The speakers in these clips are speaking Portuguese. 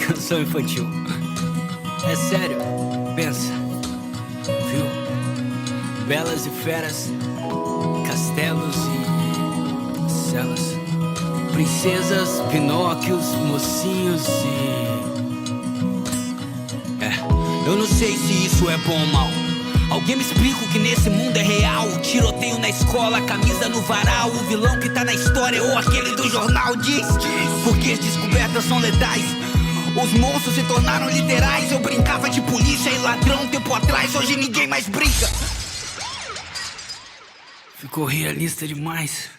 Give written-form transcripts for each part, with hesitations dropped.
canção infantil. É sério, pensa, viu? Belas e feras, castelos e celas, princesas, pinóquios, mocinhos e... eu não sei se isso é bom ou mal. Alguém me explica o que nesse mundo é real. O tiroteio na escola, camisa no varal. O vilão que tá na história ou aquele do jornal diz porque as descobertas são letais. Os monstros se tornaram literais. Eu brincava de polícia e ladrão tempo atrás. Hoje ninguém mais brinca. Ficou realista demais.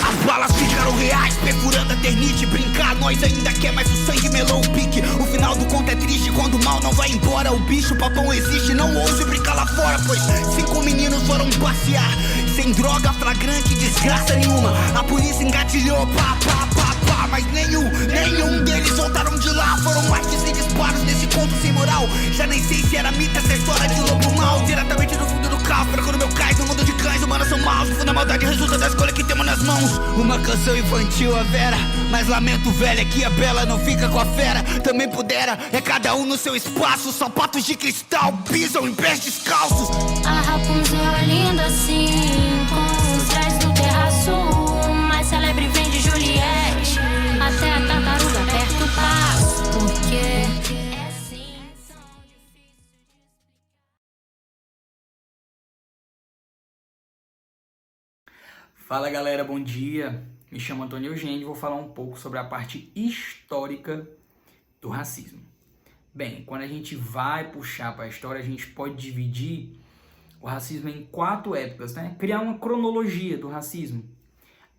As balas ficaram reais, perfurando a ternite. Brincar, nós ainda quer, mas o sangue melou o pique. O final do conto é triste, quando o mal não vai embora. O bicho papão existe, não ouse brincar lá fora. Pois 5 meninos foram passear, sem droga flagrante, desgraça nenhuma. A polícia engatilhou, pá, pá, pá, pá. Mas nenhum deles voltaram de lá. Foram mais de 100 disparos nesse conto sem moral. Já nem sei se era mito essa história de lobo mal. Diretamente do fundo do caos, para quando meu cais. No mundo de cães, humanos são maus. O fundo da maldade resulta da escolha que temos nas mãos. Uma canção infantil, a Vera. Mas lamento, velho, é que a Bela não fica com a fera. Também pudera, é cada um no seu espaço. Sapatos de cristal pisam em pés descalços. A Rapunzel é linda assim, com os dreads do terraço. O mais celebre vem de Juliette, até a tartaruga aperta o passo. Porque é assim tão difícil de explicar. Fala galera, bom dia. Me chamo Antônio Eugênio e vou falar um pouco sobre a parte histórica do racismo. Bem, quando a gente vai puxar para a história, a gente pode dividir o racismo em 4 épocas, né? Criar uma cronologia do racismo.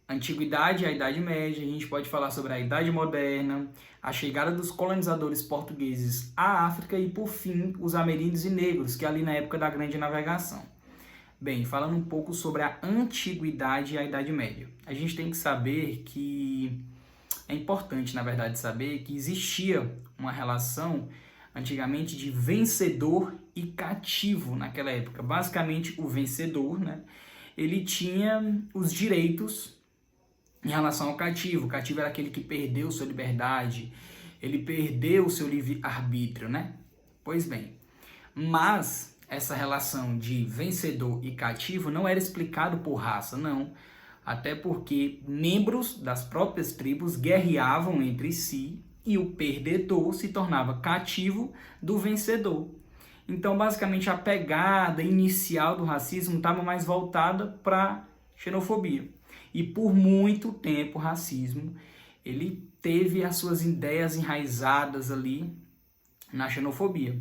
Antiguidade e a Idade Média, a gente pode falar sobre a Idade Moderna, a chegada dos colonizadores portugueses à África e, por fim, os ameríndios e negros, que é ali na época da Grande Navegação. Bem, falando um pouco sobre a Antiguidade e a Idade Média, a gente tem que saber que... é importante, na verdade, saber que existia uma relação antigamente de vencedor e cativo naquela época. Basicamente, o vencedor, né, ele tinha os direitos em relação ao cativo. O cativo era aquele que perdeu sua liberdade, ele perdeu o seu livre-arbítrio, né? Pois bem, mas essa relação de vencedor e cativo não era explicado por raça, não. Até porque membros das próprias tribos guerreavam entre si e o perdedor se tornava cativo do vencedor. Então, basicamente, a pegada inicial do racismo estava mais voltada para xenofobia. E por muito tempo o racismo ele teve as suas ideias enraizadas ali na xenofobia.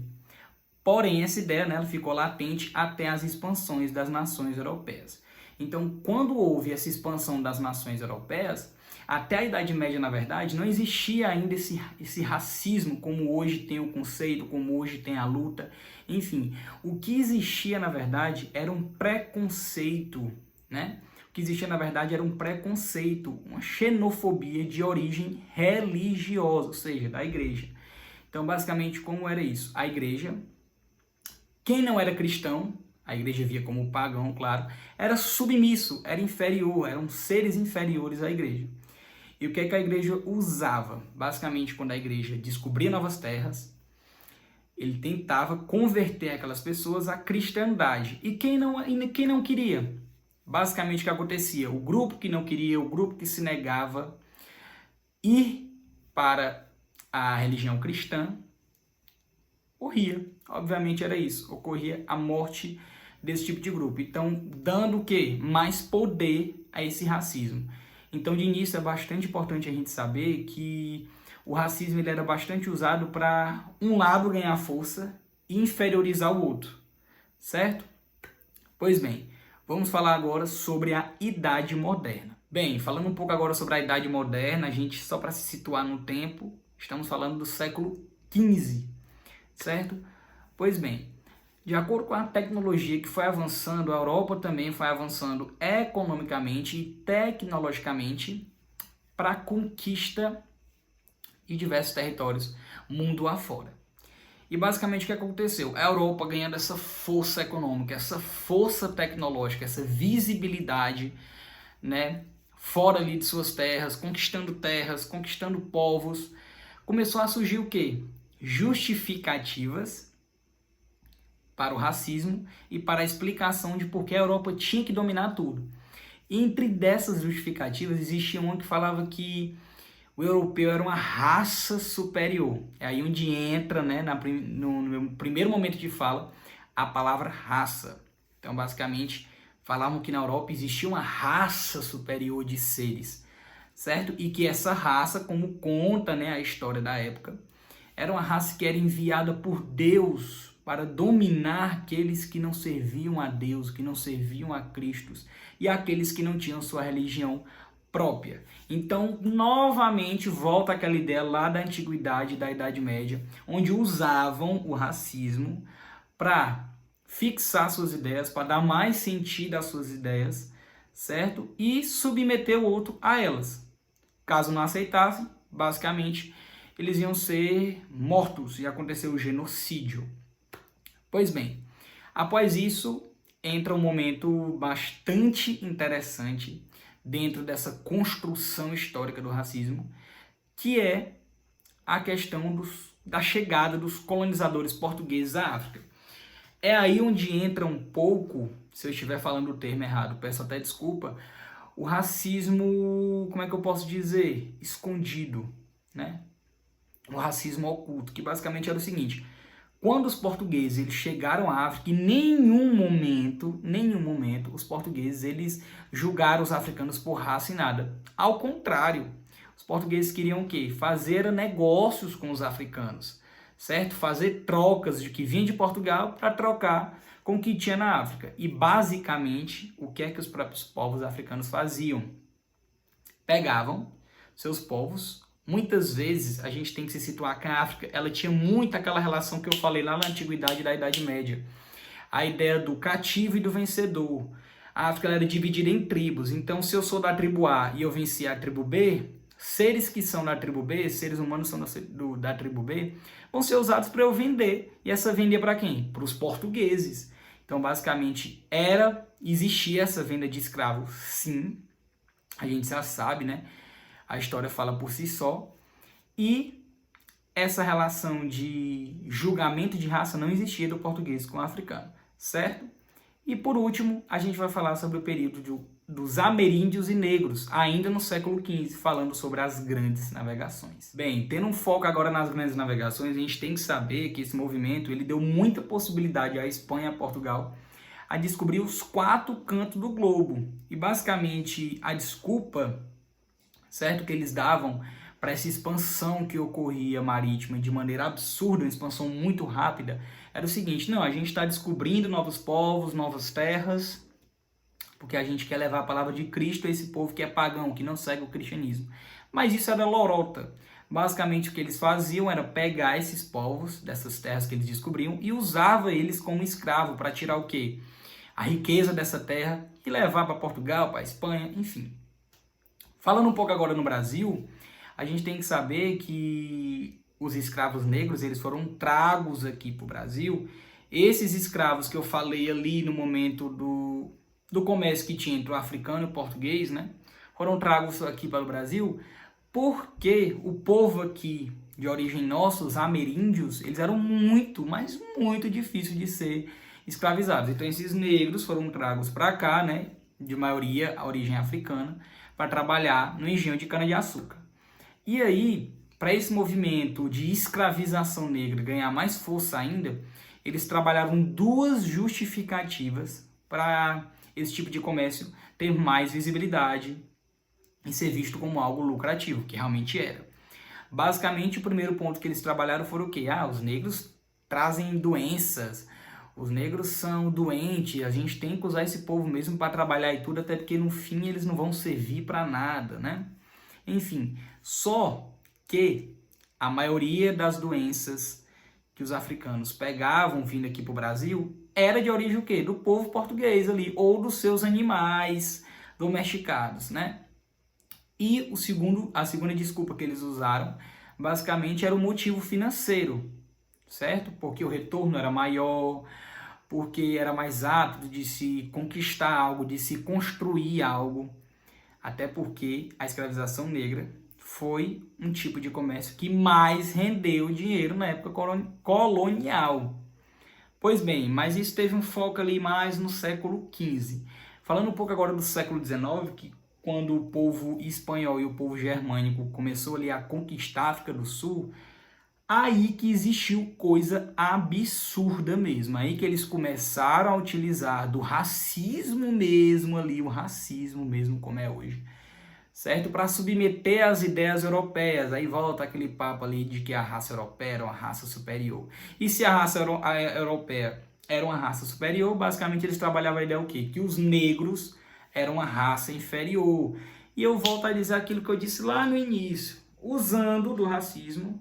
Porém, essa ideia, né, ela ficou latente até as expansões das nações europeias. Então, quando houve essa expansão das nações europeias, até a Idade Média, na verdade, não existia ainda esse racismo como hoje tem o conceito, como hoje tem a luta. Enfim, o que existia, na verdade, era um preconceito, né? O que existia, na verdade, era um preconceito, uma xenofobia de origem religiosa, ou seja, da igreja. Então, basicamente, como era isso? A igreja, quem não era cristão, a igreja via como pagão, claro, era submisso, era inferior, eram seres inferiores à igreja. E o que é que a igreja usava? Basicamente, quando a igreja descobria novas terras, ele tentava converter aquelas pessoas à cristandade. E quem não queria? Basicamente, o que acontecia? O grupo que não queria, o grupo que se negava ir para a religião cristã, morria. Obviamente era isso, ocorria a morte desse tipo de grupo. Então, dando o quê? Mais poder a esse racismo. Então, de início, é bastante importante a gente saber que o racismo ele era bastante usado para um lado ganhar força e inferiorizar o outro, certo? Pois bem, vamos falar agora sobre a Idade Moderna. Bem, falando um pouco agora sobre a Idade Moderna, a gente, só para se situar no tempo, estamos falando do século XV, certo? Pois bem, de acordo com a tecnologia que foi avançando, a Europa também foi avançando economicamente e tecnologicamente para a conquista de diversos territórios mundo afora. E basicamente o que aconteceu? A Europa ganhando essa força econômica, essa força tecnológica, essa visibilidade, né, fora ali de suas terras, conquistando povos, começou a surgir o quê? Justificativas para o racismo e para a explicação de por que a Europa tinha que dominar tudo. Entre dessas justificativas existia uma que falava que o europeu era uma raça superior. É aí onde entra, né, no primeiro momento de fala, a palavra raça. Então, basicamente, falavam que na Europa existia uma raça superior de seres, certo? E que essa raça, como conta, né, a história da época, era uma raça que era enviada por Deus para dominar aqueles que não serviam a Deus, que não serviam a Cristo, e aqueles que não tinham sua religião própria. Então, novamente, volta aquela ideia lá da antiguidade, da Idade Média, onde usavam o racismo para fixar suas ideias, para dar mais sentido às suas ideias, certo? E submeter o outro a elas. Caso não aceitassem, basicamente, eles iam ser mortos e aconteceu o genocídio. Pois bem, após isso, entra um momento bastante interessante dentro dessa construção histórica do racismo, que é a questão da chegada dos colonizadores portugueses à África. É aí onde entra um pouco, se eu estiver falando o termo errado, peço até desculpa, o racismo, como é que eu posso dizer? Escondido, né? O racismo oculto, que basicamente era o seguinte: quando os portugueses eles chegaram à África, em nenhum momento, os portugueses eles julgaram os africanos por raça e nada. Ao contrário, os portugueses queriam o quê? Fazer negócios com os africanos, certo? Fazer trocas de que vinha de Portugal para trocar com o que tinha na África. E basicamente, o que é que os próprios povos africanos faziam? Pegavam seus povos. Muitas vezes a gente tem que se situar que a África ela tinha muito aquela relação que eu falei lá na Antiguidade e da Idade Média. A ideia do cativo e do vencedor. A África era dividida em tribos. Então, se eu sou da tribo A e eu venci a tribo B, seres que são da tribo B, seres humanos são da tribo B, vão ser usados para eu vender. E essa venda para quem? Para os portugueses. Então, basicamente, existia essa venda de escravos, sim. A gente já sabe, né? A história fala por si só. E essa relação de julgamento de raça não existia do português com o africano, certo? E por último, a gente vai falar sobre o período dos ameríndios e negros, ainda no século XV, falando sobre as grandes navegações. Bem, tendo um foco agora nas grandes navegações, a gente tem que saber que esse movimento ele deu muita possibilidade à Espanha e a Portugal a descobrir os 4 cantos do globo. E basicamente a desculpa, certo, que eles davam para essa expansão que ocorria marítima de maneira absurda, uma expansão muito rápida, era o seguinte: não, a gente está descobrindo novos povos, novas terras, porque a gente quer levar a palavra de Cristo a esse povo que é pagão, que não segue o cristianismo. Mas isso era lorota. Basicamente o que eles faziam era pegar esses povos, dessas terras que eles descobriam, e usava eles como escravo para tirar o quê? A riqueza dessa terra e levar para Portugal, para Espanha, enfim. Falando um pouco agora no Brasil, a gente tem que saber que os escravos negros eles foram tragos aqui para o Brasil. Esses escravos que eu falei ali no momento do comércio que tinha entre o africano e o português, né, foram tragos aqui para o Brasil porque o povo aqui de origem nossa, os ameríndios, eles eram muito, mas muito difíceis de ser escravizados. Então esses negros foram tragos para cá, né, de maioria a origem africana, para trabalhar no engenho de cana-de-açúcar. E aí, para esse movimento de escravização negra ganhar mais força ainda, eles trabalharam 2 justificativas para esse tipo de comércio ter mais visibilidade e ser visto como algo lucrativo, que realmente era. Basicamente, o primeiro ponto que eles trabalharam foi o quê? Os negros trazem doenças, os negros são doentes, a gente tem que usar esse povo mesmo para trabalhar e tudo, até porque no fim eles não vão servir para nada, né? Enfim, só que a maioria das doenças que os africanos pegavam vindo aqui para o Brasil era de origem o quê? Do povo português ali, ou dos seus animais domesticados, né? E a segunda desculpa que eles usaram, basicamente, era o motivo financeiro, certo? Porque o retorno era maior, porque era mais rápido de se conquistar algo, de se construir algo. Até porque a escravização negra foi um tipo de comércio que mais rendeu dinheiro na época colonial. Pois bem, mas isso teve um foco ali mais no século XV. Falando um pouco agora do século XIX, que quando o povo espanhol e o povo germânico começou ali a conquistar a África do Sul, aí que existiu coisa absurda mesmo. Aí que eles começaram a utilizar do racismo mesmo ali, o racismo mesmo como é hoje, certo? Para submeter as ideias europeias. Aí volta aquele papo ali de que a raça europeia era uma raça superior. E se a raça europeia era uma raça superior, basicamente eles trabalhavam a ideia o quê? Que os negros eram uma raça inferior. E eu volto a dizer aquilo que eu disse lá no início, usando do racismo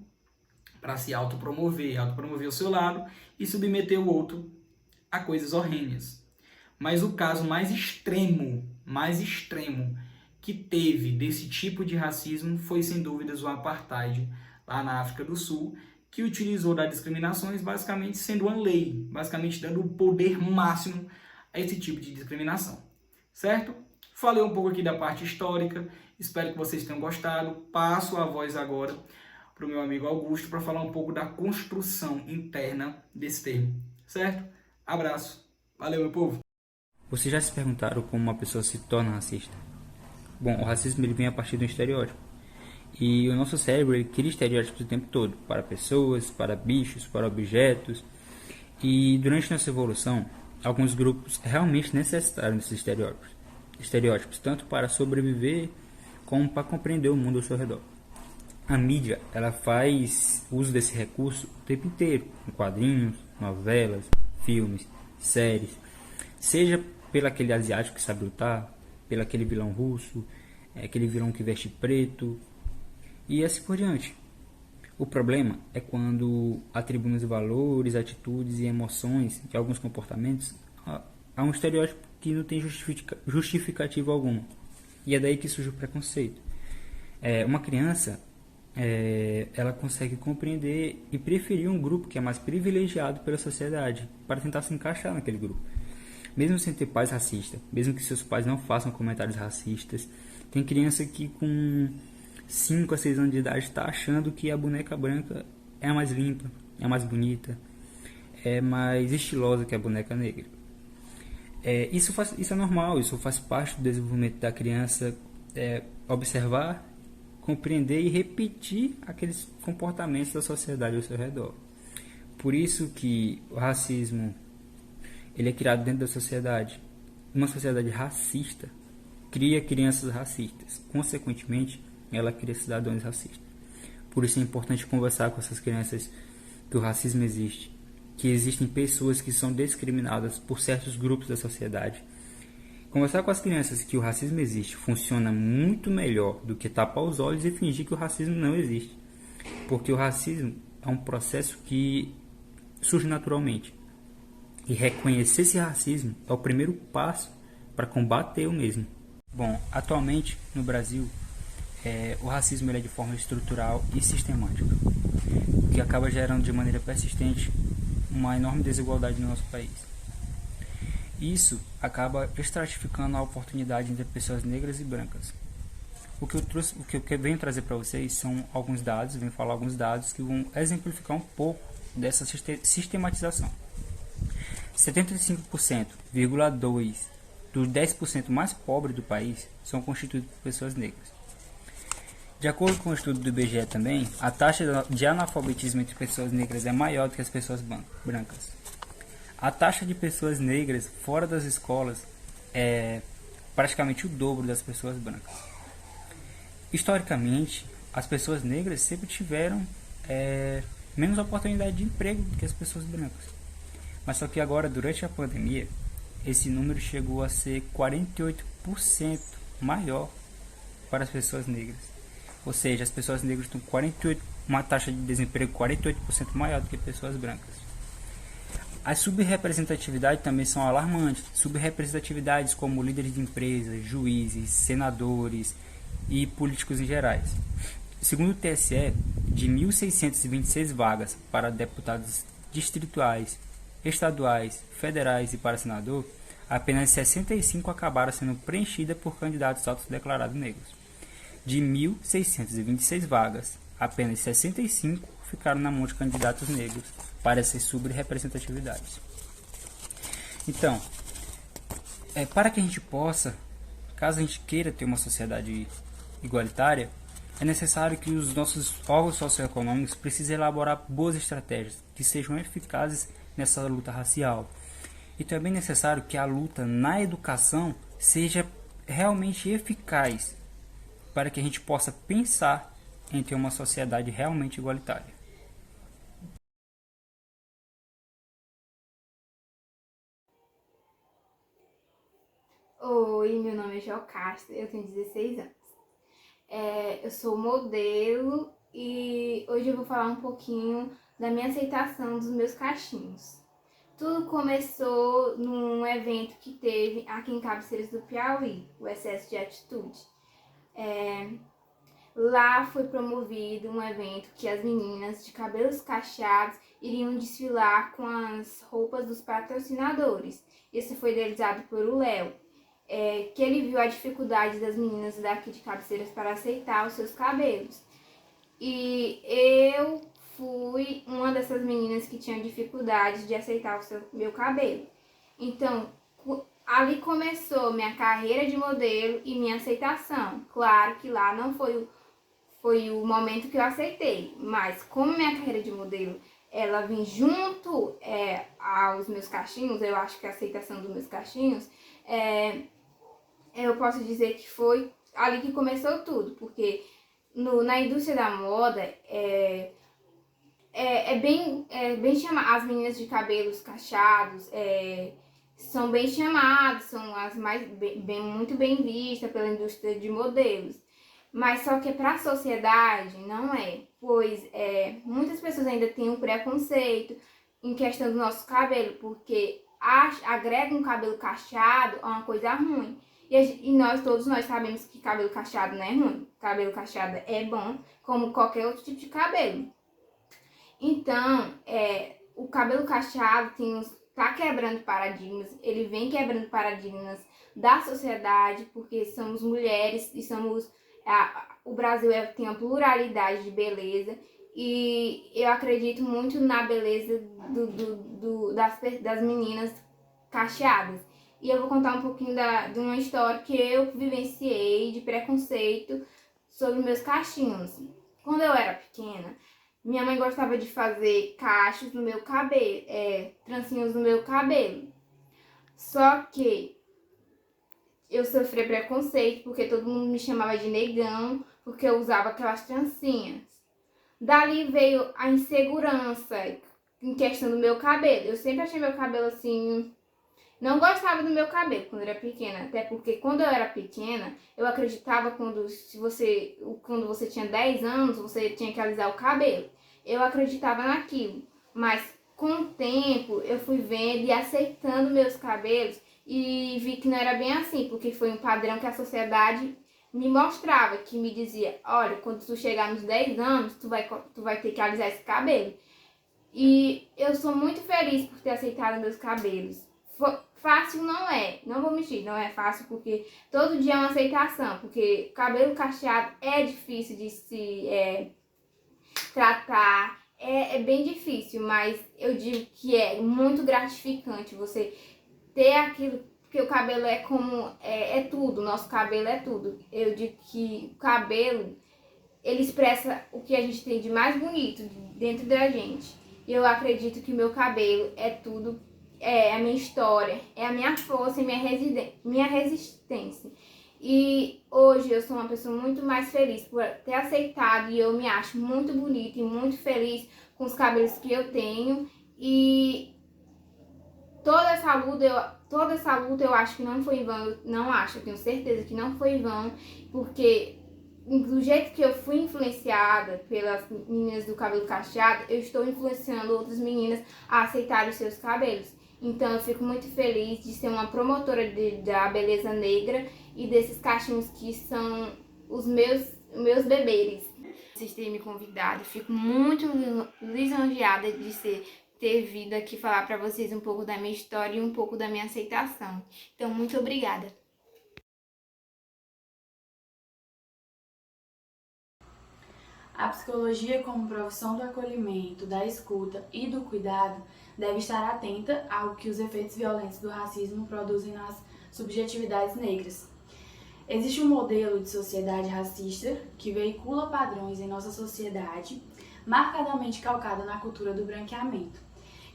para se autopromover o seu lado e submeter o outro a coisas horrendas. Mas o caso mais extremo que teve desse tipo de racismo foi, sem dúvidas, o apartheid lá na África do Sul, que utilizou das discriminações basicamente sendo uma lei, basicamente dando o poder máximo a esse tipo de discriminação, certo? Falei um pouco aqui da parte histórica, espero que vocês tenham gostado. Passo a voz agora para o meu amigo Augusto para falar um pouco da construção interna desse termo, certo? Abraço, valeu meu povo! Vocês já se perguntaram como uma pessoa se torna racista? Bom, o racismo ele vem a partir do estereótipo. E o nosso cérebro ele cria estereótipos o tempo todo, para pessoas, para bichos, para objetos. E durante nossa evolução, alguns grupos realmente necessitaram desses estereótipos, tanto para sobreviver como para compreender o mundo ao seu redor. A mídia, ela faz uso desse recurso o tempo inteiro, em quadrinhos, novelas, filmes, séries, seja pelo aquele asiático que sabe lutar, pelo aquele vilão russo, aquele vilão que veste preto, e assim por diante. O problema é quando atribuímos valores, atitudes e emoções de alguns comportamentos a um estereótipo que não tem justificativa alguma. E é daí que surge o preconceito. Uma criança ela consegue compreender e preferir um grupo que é mais privilegiado pela sociedade para tentar se encaixar naquele grupo. Mesmo sem ter pais racistas, mesmo que seus pais não façam comentários racistas, tem criança que com 5 a 6 anos de idade está achando que a boneca branca é a mais limpa, é a mais bonita, é mais estilosa que a boneca negra. Isso é normal, isso faz parte do desenvolvimento da criança, observar, compreender e repetir aqueles comportamentos da sociedade ao seu redor. Por isso que o racismo ele é criado dentro da sociedade. Uma sociedade racista cria crianças racistas. Consequentemente, ela cria cidadãos racistas. Por isso é importante conversar com essas crianças que o racismo existe, que existem pessoas que são discriminadas por certos grupos da sociedade. Conversar com as crianças que o racismo existe funciona muito melhor do que tapar os olhos e fingir que o racismo não existe. Porque o racismo é um processo que surge naturalmente. E reconhecer esse racismo é o primeiro passo para combater o mesmo. Bom, atualmente no Brasil, o racismo ele é de forma estrutural e sistemática, o que acaba gerando de maneira persistente uma enorme desigualdade no nosso país. Isso acaba estratificando a oportunidade entre pessoas negras e brancas. O que eu venho trazer para vocês são alguns dados, venho falar alguns dados que vão exemplificar um pouco dessa sistematização. 75,2% dos 10% mais pobres do país são constituídos por pessoas negras. De acordo com o estudo do IBGE também, a taxa de analfabetismo entre pessoas negras é maior do que as pessoas brancas. A taxa de pessoas negras fora das escolas é praticamente o dobro das pessoas brancas. Historicamente, as pessoas negras sempre tiveram menos oportunidade de emprego do que as pessoas brancas. Mas só que agora, durante a pandemia, esse número chegou a ser 48% maior para as pessoas negras. Ou seja, as pessoas negras estão uma taxa de desemprego 48% maior do que pessoas brancas. As subrepresentatividades também são alarmantes. Subrepresentatividades como líderes de empresas, juízes, senadores e políticos em gerais. Segundo o TSE, de 1.626 vagas para deputados distrituais, estaduais, federais e para senador, apenas 65 acabaram sendo preenchidas por candidatos autodeclarados negros. De 1.626 vagas, apenas 65 ficaram na mão de candidatos negros para essas subrepresentatividades. Então, para que a gente possa, caso a gente queira ter uma sociedade igualitária, é necessário que os nossos órgãos socioeconômicos precisem elaborar boas estratégias que sejam eficazes nessa luta racial. E também é necessário que a luta na educação seja realmente eficaz para que a gente possa pensar em ter uma sociedade realmente igualitária. Oi, meu nome é Jocasta, eu tenho 16 anos. Eu sou modelo e hoje eu vou falar um pouquinho da minha aceitação dos meus cachinhos. Tudo começou num evento que teve aqui em Cabeceiras do Piauí, o Excesso de Atitude. Lá foi promovido um evento que as meninas de cabelos cacheados iriam desfilar com as roupas dos patrocinadores. Esse foi idealizado por o Léo, que ele viu a dificuldade das meninas daqui de Cabeceiras para aceitar os seus cabelos. E eu fui uma dessas meninas que tinham dificuldade de aceitar meu cabelo. Então, ali começou minha carreira de modelo e minha aceitação. Claro que lá não foi o momento que eu aceitei, mas como minha carreira de modelo ela vem junto aos meus cachinhos, eu acho que a aceitação dos meus cachinhos, eu posso dizer que foi ali que começou tudo, porque na indústria da moda bem chamado, as meninas de cabelos cacheados são bem chamadas, são as mais muito bem vistas pela indústria de modelos. Mas só que para a sociedade não é, pois muitas pessoas ainda têm um preconceito em questão do nosso cabelo, porque agrega um cabelo cacheado a uma coisa ruim. E todos nós sabemos que cabelo cacheado não é ruim, cabelo cacheado é bom, como qualquer outro tipo de cabelo. Então, o cabelo cacheado tá quebrando paradigmas, ele vem quebrando paradigmas da sociedade, porque somos mulheres e o Brasil tem uma pluralidade de e eu acredito muito na beleza das meninas cacheadas. E eu vou contar um pouquinho de uma história que eu vivenciei de preconceito sobre meus cachinhos. Quando eu era pequena, minha mãe gostava de fazer cachos no meu cabelo, trancinhos no meu cabelo. Só que eu sofri preconceito porque todo mundo me chamava de negão, porque eu usava aquelas trancinhas. Dali veio a insegurança em questão do meu cabelo. Eu sempre achei meu cabelo assim... Não gostava do meu cabelo quando eu era pequena, até porque quando eu era pequena, eu acreditava quando você tinha 10 anos, você tinha que alisar o cabelo. Eu acreditava naquilo, mas com o tempo eu fui vendo e aceitando meus cabelos e vi que não era bem assim, porque foi um padrão que a sociedade me mostrava, que me dizia, olha, quando tu chegar nos 10 anos, tu vai ter que alisar esse cabelo. E eu sou muito feliz por ter aceitado meus cabelos. Fácil não vou mentir, não é fácil, porque todo dia é uma aceitação, porque cabelo cacheado é difícil de se tratar, é bem difícil, mas eu digo que é muito gratificante você ter aquilo, porque o cabelo é tudo, nosso cabelo é tudo. Eu digo que o cabelo, ele expressa o que a gente tem de mais bonito dentro da gente. E eu acredito que meu cabelo é tudo, é a minha história, é a minha força e minha resistência. E hoje eu sou uma pessoa muito mais feliz por ter aceitado, e eu me acho muito bonita e muito feliz com os cabelos que eu tenho. E toda essa luta eu acho que não foi em vão, eu tenho certeza que não foi em vão, porque do jeito que eu fui influenciada pelas meninas do cabelo cacheado, eu estou influenciando outras meninas a aceitarem os seus cabelos. Então eu fico muito feliz de ser uma promotora da beleza negra e desses cachinhos que são os meus bebês. Vocês terem me convidado, fico muito lisonjeada de ter vindo aqui falar para vocês um pouco da minha história e um pouco da minha aceitação. Então, muito obrigada. A psicologia, como profissão do acolhimento, da escuta e do cuidado, deve estar atenta ao que os efeitos violentos do racismo produzem nas subjetividades negras. Existe um modelo de sociedade racista que veicula padrões em nossa sociedade, marcadamente calcada na cultura do branqueamento,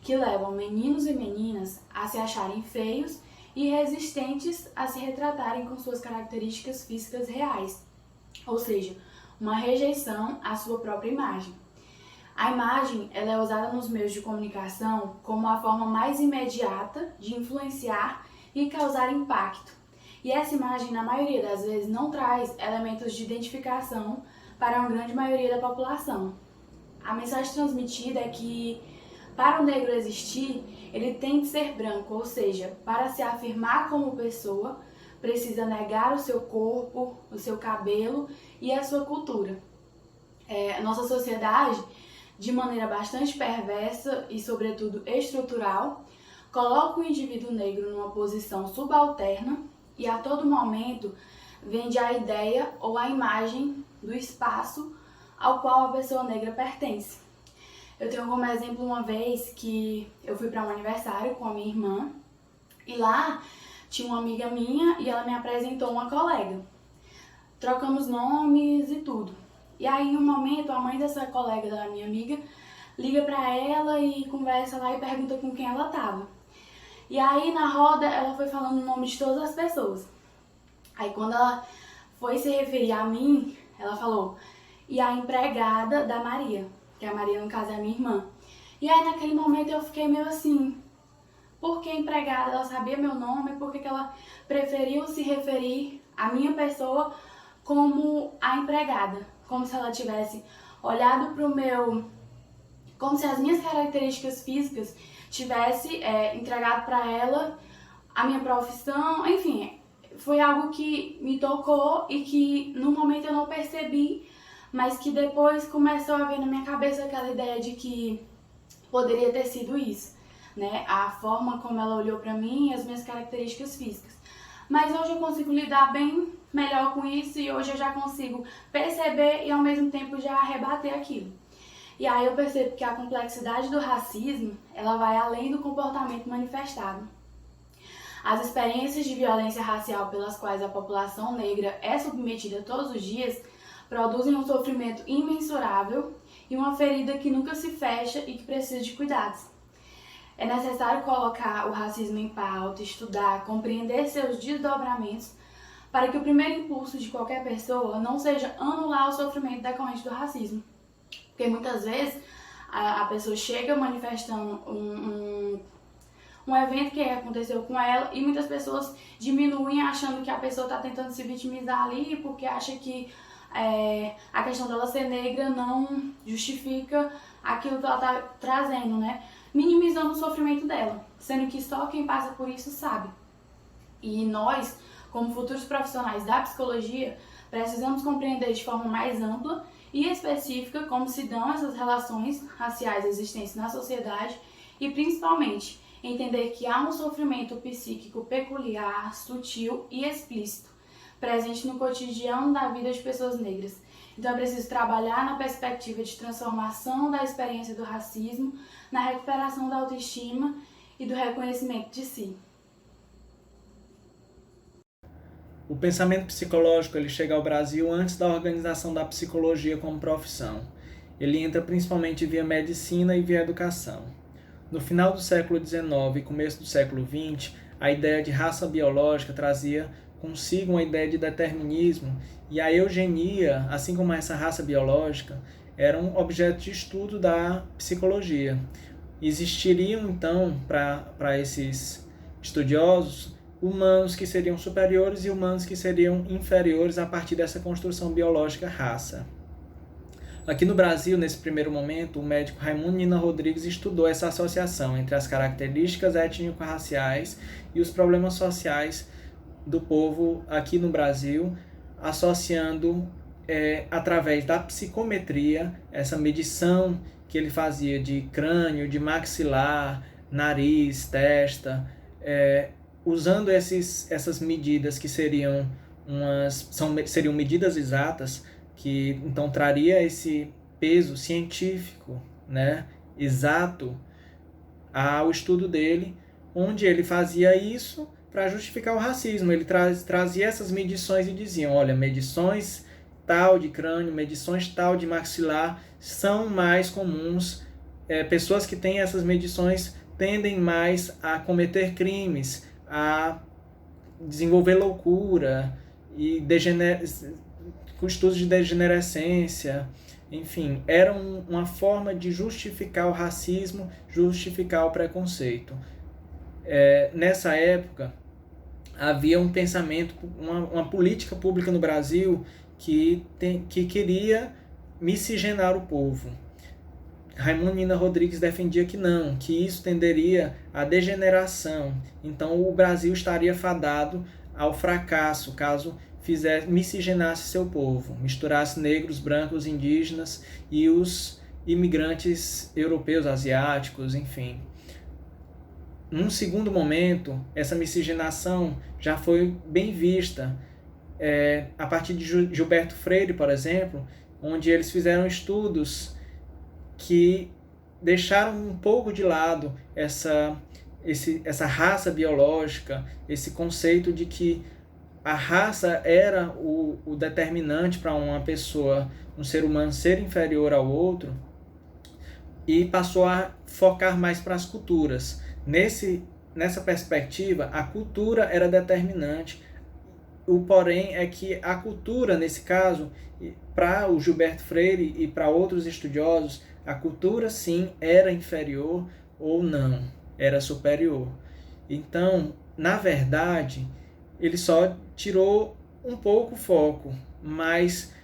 que levam meninos e meninas a se acharem feios e resistentes a se retratarem com suas características físicas reais, ou seja, uma rejeição à sua própria imagem. A imagem ela é usada nos meios de comunicação como a forma mais imediata de influenciar e causar impacto. E essa imagem, na maioria das vezes, não traz elementos de identificação para uma grande maioria da população. A mensagem transmitida é que, para o negro existir, ele tem que ser branco, ou seja, para se afirmar como pessoa, precisa negar o seu corpo, o seu cabelo e a sua cultura. Nossa sociedade, de maneira bastante perversa e, sobretudo, estrutural, coloca o indivíduo negro numa posição subalterna e a todo momento vende a ideia ou a imagem do espaço ao qual a pessoa negra pertence. Eu tenho como exemplo uma vez que eu fui para um aniversário com a minha irmã e lá tinha uma amiga minha e ela me apresentou uma colega. Trocamos nomes e tudo. E aí, em um momento, a mãe dessa colega da minha amiga liga para ela e conversa lá e pergunta com quem ela tava. E aí, na roda, ela foi falando o nome de todas as pessoas. Aí, quando ela foi se referir a mim, ela falou, e a empregada da Maria, que a Maria, no caso, é a minha irmã. E aí, naquele momento, eu fiquei meio assim, por que empregada? Ela sabia meu nome, por que ela preferiu se referir à minha pessoa como a empregada? Como se ela tivesse olhado para o meu... Como se as minhas características físicas tivesse entregado para ela a minha profissão, enfim, foi algo que me tocou e que no momento eu não percebi, mas que depois começou a vir na minha cabeça aquela ideia de que poderia ter sido isso, né? A forma como ela olhou para mim e as minhas características físicas. Mas hoje eu consigo lidar bem melhor com isso e hoje eu já consigo perceber e ao mesmo tempo já rebater aquilo. E aí eu percebo que a complexidade do racismo, ela vai além do comportamento manifestado. As experiências de violência racial pelas quais a população negra é submetida todos os dias produzem um sofrimento imensurável e uma ferida que nunca se fecha e que precisa de cuidados. É necessário colocar o racismo em pauta, estudar, compreender seus desdobramentos para que o primeiro impulso de qualquer pessoa não seja anular o sofrimento decorrente do racismo. Porque muitas vezes a pessoa chega manifestando um evento que aconteceu com ela e muitas pessoas diminuem achando que a pessoa está tentando se vitimizar ali porque acha que a questão dela ser negra não justifica aquilo que ela está trazendo, né? Minimizando o sofrimento dela, sendo que só quem passa por isso sabe. E nós, como futuros profissionais da psicologia, precisamos compreender de forma mais ampla e específica como se dão essas relações raciais existentes na sociedade e, principalmente, entender que há um sofrimento psíquico peculiar, sutil e explícito, presente no cotidiano da vida de pessoas negras. Então é preciso trabalhar na perspectiva de transformação da experiência do racismo, na recuperação da autoestima e do reconhecimento de si. O pensamento psicológico ele chega ao Brasil antes da organização da psicologia como profissão. Ele entra principalmente via medicina e via educação. No final do século XIX e começo do século XX, a ideia de raça biológica trazia consigo uma ideia de determinismo e a eugenia, assim como essa raça biológica, eram objeto de estudo da psicologia. Existiriam, então, para esses estudiosos, humanos que seriam superiores e humanos que seriam inferiores a partir dessa construção biológica raça. Aqui no Brasil, nesse primeiro momento, o médico Raimundo Nina Rodrigues estudou essa associação entre as características étnico-raciais e os problemas sociais do povo aqui no Brasil, associando através da psicometria, essa medição que ele fazia de crânio, de maxilar, nariz, testa, usando essas medidas que seriam medidas exatas, que então traria esse peso científico, né, exato ao estudo dele, onde ele fazia isso para justificar o racismo. Ele trazia essas medições e diziam, olha, medições tal de crânio, medições tal de maxilar são mais comuns, pessoas que têm essas medições tendem mais a cometer crimes, a desenvolver loucura e estudos de degenerescência, enfim, era uma forma de justificar o racismo, justificar o preconceito. Nessa época, havia um pensamento, uma política pública no Brasil que queria miscigenar o povo. Raimundo Nina Rodrigues defendia que não, que isso tenderia à degeneração. Então o Brasil estaria fadado ao fracasso caso miscigenasse seu povo, misturasse negros, brancos, indígenas e os imigrantes europeus, asiáticos, enfim. Num segundo momento, essa miscigenação já foi bem vista, a partir de Gilberto Freire, por exemplo, onde eles fizeram estudos que deixaram um pouco de lado essa raça biológica, esse conceito de que a raça era o determinante para uma pessoa, um ser humano, ser inferior ao outro, e passou a focar mais para as culturas. Nessa perspectiva, a cultura era determinante. O porém é que a cultura, nesse caso, para o Gilberto Freire e para outros estudiosos, a cultura sim era inferior ou não, era superior. Então, na verdade, ele só tirou um pouco o foco, mas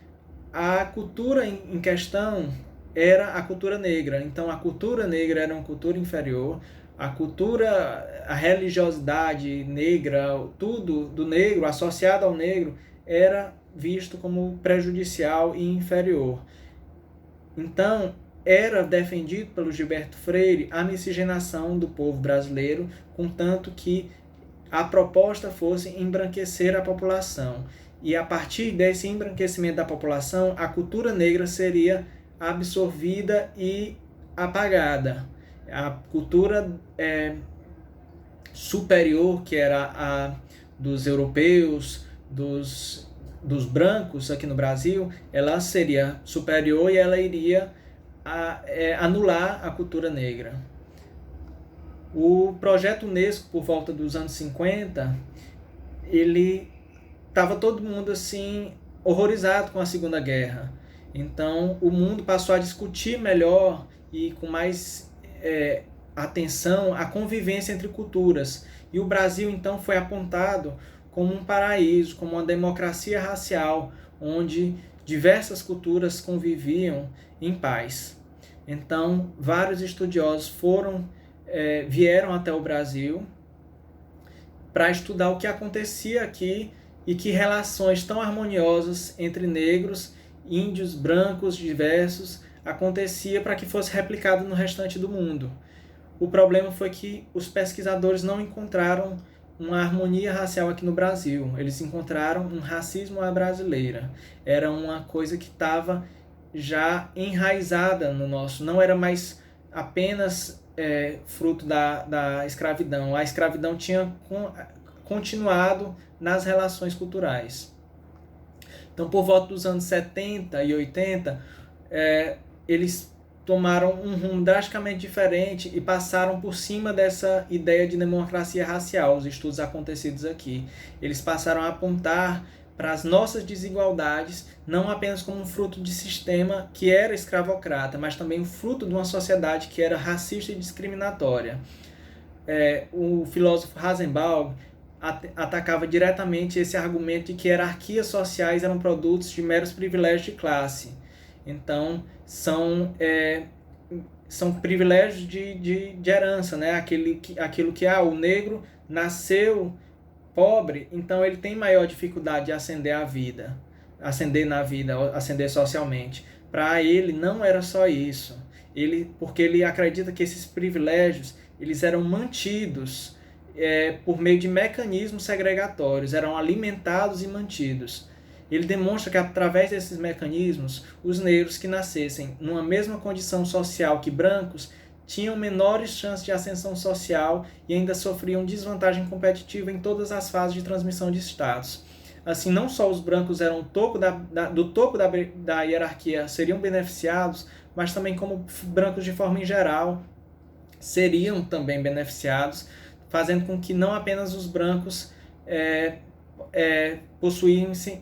a cultura em questão era a cultura negra. Então, a cultura negra era uma cultura inferior, a religiosidade negra, tudo do negro, associado ao negro, era visto como prejudicial e inferior. Então, era defendido pelo Gilberto Freire a miscigenação do povo brasileiro, contanto que a proposta fosse embranquecer a população. E a partir desse embranquecimento da população, a cultura negra seria absorvida e apagada. A cultura superior, que era a dos europeus, dos brancos aqui no Brasil, ela seria superior e ela iria anular a cultura negra. O projeto Unesco, por volta dos anos 50, ele estava todo mundo assim horrorizado com a Segunda Guerra. Então o mundo passou a discutir melhor e com mais atenção a convivência entre culturas. E o Brasil então foi apontado como um paraíso, como uma democracia racial, onde diversas culturas conviviam em paz. Então vários estudiosos vieram até o Brasil para estudar o que acontecia aqui e que relações tão harmoniosas entre negros, índios, brancos, diversos, acontecia para que fosse replicado no restante do mundo. O problema foi que os pesquisadores não encontraram uma harmonia racial aqui no Brasil. Eles encontraram um racismo à brasileira. Era uma coisa que estava já enraizada no nosso, não era mais apenas fruto da escravidão. A escravidão tinha continuado nas relações culturais. Então, por volta dos anos 70 e 80, eles tomaram um rumo drasticamente diferente e passaram por cima dessa ideia de democracia racial, os estudos acontecidos aqui. Eles passaram a apontar para as nossas desigualdades, não apenas como um fruto de sistema que era escravocrata, mas também um fruto de uma sociedade que era racista e discriminatória. O filósofo Rosenbaum atacava diretamente esse argumento de que hierarquias sociais eram produtos de meros privilégios de classe. Então, são privilégios de herança, né? Aquilo que o negro nasceu pobre, então ele tem maior dificuldade de ascender na vida, ascender socialmente. Para ele não era só isso. Porque ele acredita que esses privilégios eles eram mantidos por meio de mecanismos segregatórios, eram alimentados e mantidos. Ele demonstra que através desses mecanismos, os negros que nascessem numa mesma condição social que brancos tinham menores chances de ascensão social e ainda sofriam desvantagem competitiva em todas as fases de transmissão de status. Assim, não só os brancos eram do topo da hierarquia seriam beneficiados, mas também como brancos de forma em geral seriam também beneficiados, fazendo com que não apenas os brancos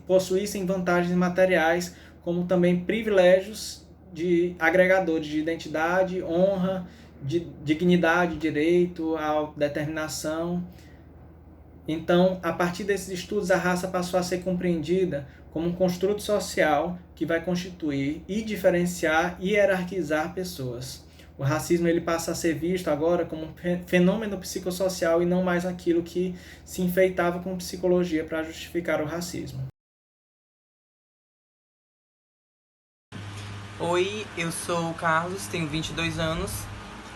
possuíssem vantagens materiais, como também privilégios de agregadores de identidade, honra, de dignidade, direito, autodeterminação. Então, a partir desses estudos, a raça passou a ser compreendida como um construto social que vai constituir e diferenciar e hierarquizar pessoas. O racismo ele passa a ser visto agora como um fenômeno psicossocial e não mais aquilo que se enfeitava com psicologia para justificar o racismo. Oi, eu sou o Carlos, tenho 22 anos,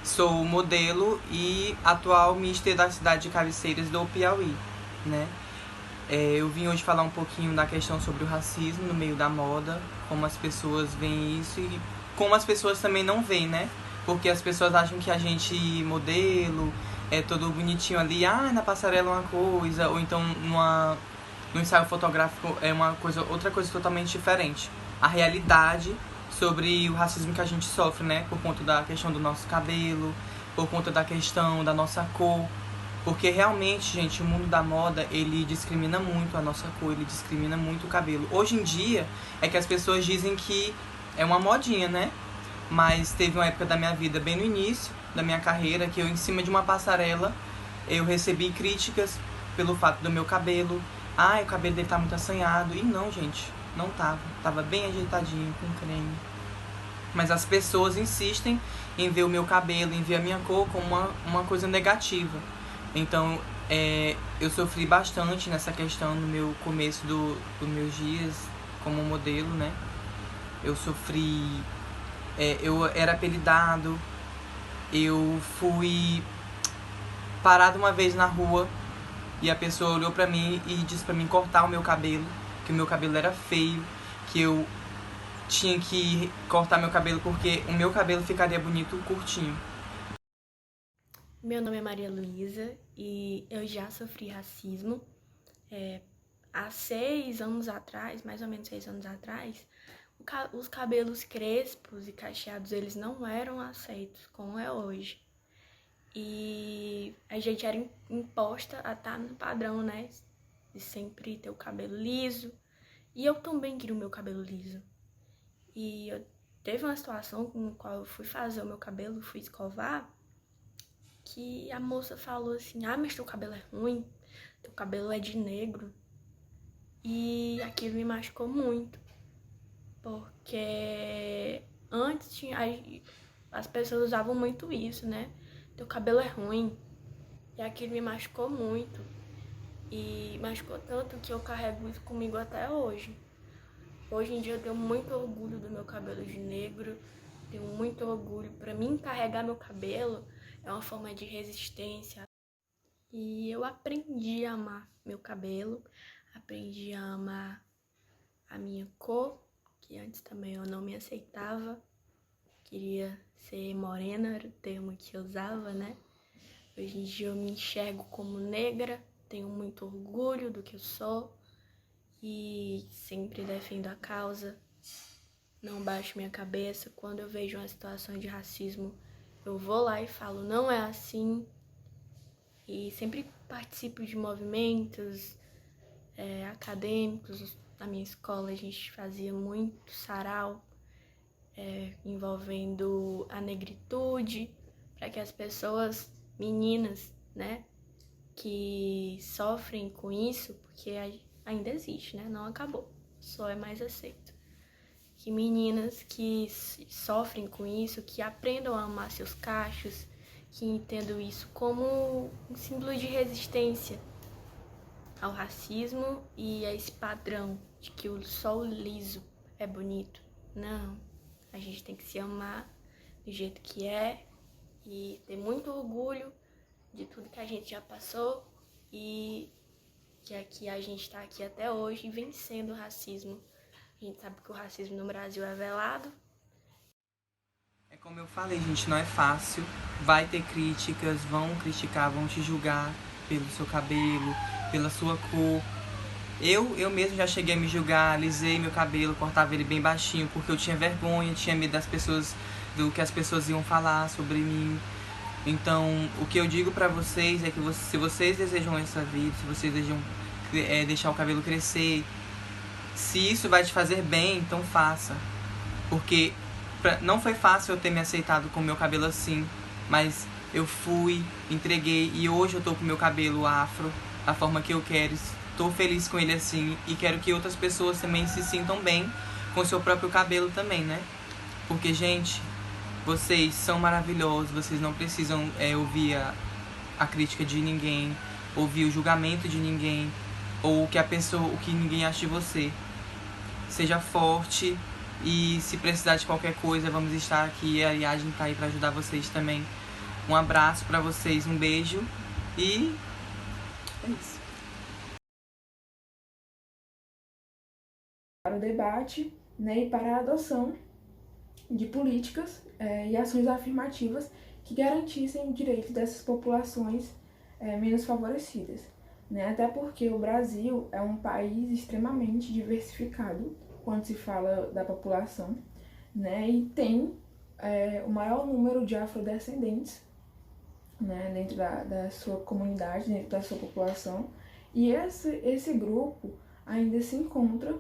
sou modelo e atual mister da cidade de Cabeceiras do Piauí, né? Eu vim hoje falar um pouquinho da questão sobre o racismo no meio da moda, como as pessoas veem isso e como as pessoas também não veem, né? Porque as pessoas acham que a gente, modelo, é todo bonitinho ali, na passarela é uma coisa, ou então no ensaio fotográfico é outra coisa totalmente diferente. A realidade sobre o racismo que a gente sofre, né? Por conta da questão do nosso cabelo, por conta da questão da nossa cor. Porque realmente, gente, o mundo da moda, ele discrimina muito a nossa cor, ele discrimina muito o cabelo. Hoje em dia, é que as pessoas dizem que é uma modinha, né? Mas teve uma época da minha vida, bem no início da minha carreira, que eu, em cima de uma passarela, eu recebi críticas pelo fato do meu cabelo. O cabelo dele tá muito assanhado. E não, gente, não tava. Tava bem ajeitadinho, com creme. Mas as pessoas insistem em ver o meu cabelo, em ver a minha cor como uma coisa negativa. Então, eu sofri bastante nessa questão no meu começo dos meus dias como modelo, né? Eu sofri... eu era apelidado, eu fui parado uma vez na rua e a pessoa olhou pra mim e disse pra mim cortar o meu cabelo, que o meu cabelo era feio, que eu tinha que cortar meu cabelo porque o meu cabelo ficaria bonito curtinho. Meu nome é Maria Luísa e eu já sofri racismo. Há 6 anos atrás, mais ou menos 6 anos atrás, os cabelos crespos e cacheados, eles não eram aceitos como é hoje. E a gente era imposta a estar no padrão, né? De sempre ter o cabelo liso. E eu também queria o meu cabelo liso. E teve uma situação no qual eu fui fazer o meu cabelo, fui escovar, que a moça falou assim, mas teu cabelo é ruim, teu cabelo é de negro. E aquilo me machucou muito, porque antes as pessoas usavam muito isso, né? Teu cabelo é ruim. E aquilo me machucou muito. E machucou tanto que eu carrego isso comigo até hoje. Hoje em dia eu tenho muito orgulho do meu cabelo de negro, tenho muito orgulho. Pra mim, carregar meu cabelo é uma forma de resistência. E eu aprendi a amar meu cabelo, aprendi a amar a minha cor, que antes também eu não me aceitava. Queria ser morena, era o termo que eu usava, né? Hoje em dia eu me enxergo como negra, tenho muito orgulho do que eu sou e sempre defendo a causa. Não baixo minha cabeça. Quando eu vejo uma situação de racismo, eu vou lá e falo, não é assim. E sempre participo de movimentos acadêmicos. Na minha escola a gente fazia muito sarau envolvendo a negritude, para que as pessoas, meninas, né, que sofrem com isso, porque ainda existe, né, não acabou, só é mais aceito. Que meninas que sofrem com isso, que aprendam a amar seus cachos, que entendam isso como um símbolo de resistência ao racismo e a esse padrão de que só o liso é bonito. Não, a gente tem que se amar do jeito que é e ter muito orgulho de tudo que a gente já passou e que aqui a gente está aqui até hoje vencendo o racismo. A gente sabe que o racismo no Brasil é velado. É como eu falei, gente, não é fácil. Vai ter críticas, vão criticar, vão te julgar pelo seu cabelo, pela sua cor. Eu mesmo já cheguei a me julgar, alisei meu cabelo, cortava ele bem baixinho, porque eu tinha vergonha, tinha medo das pessoas, do que as pessoas iam falar sobre mim. Então, o que eu digo pra vocês é que se vocês desejam essa vida, se vocês desejam deixar o cabelo crescer, se isso vai te fazer bem, então faça. Porque não foi fácil eu ter me aceitado com o meu cabelo assim, mas eu fui, entreguei e hoje eu tô com o meu cabelo afro, da forma que eu quero. Tô feliz com ele assim e quero que outras pessoas também se sintam bem com o seu próprio cabelo também, né? Porque, gente, vocês são maravilhosos, vocês não precisam ouvir a crítica de ninguém, ouvir o julgamento de ninguém, ou o que ninguém acha de você. Seja forte e se precisar de qualquer coisa, vamos estar aqui. A Ariadne tá aí pra ajudar vocês também. Um abraço pra vocês, um beijo e é isso. Para o debate, né, e para a adoção de políticas e ações afirmativas que garantissem o direito dessas populações menos favorecidas, né? Até porque o Brasil é um país extremamente diversificado quando se fala da população, né? E tem o maior número de afrodescendentes, né, dentro da sua comunidade, dentro da sua população, e esse grupo ainda se encontra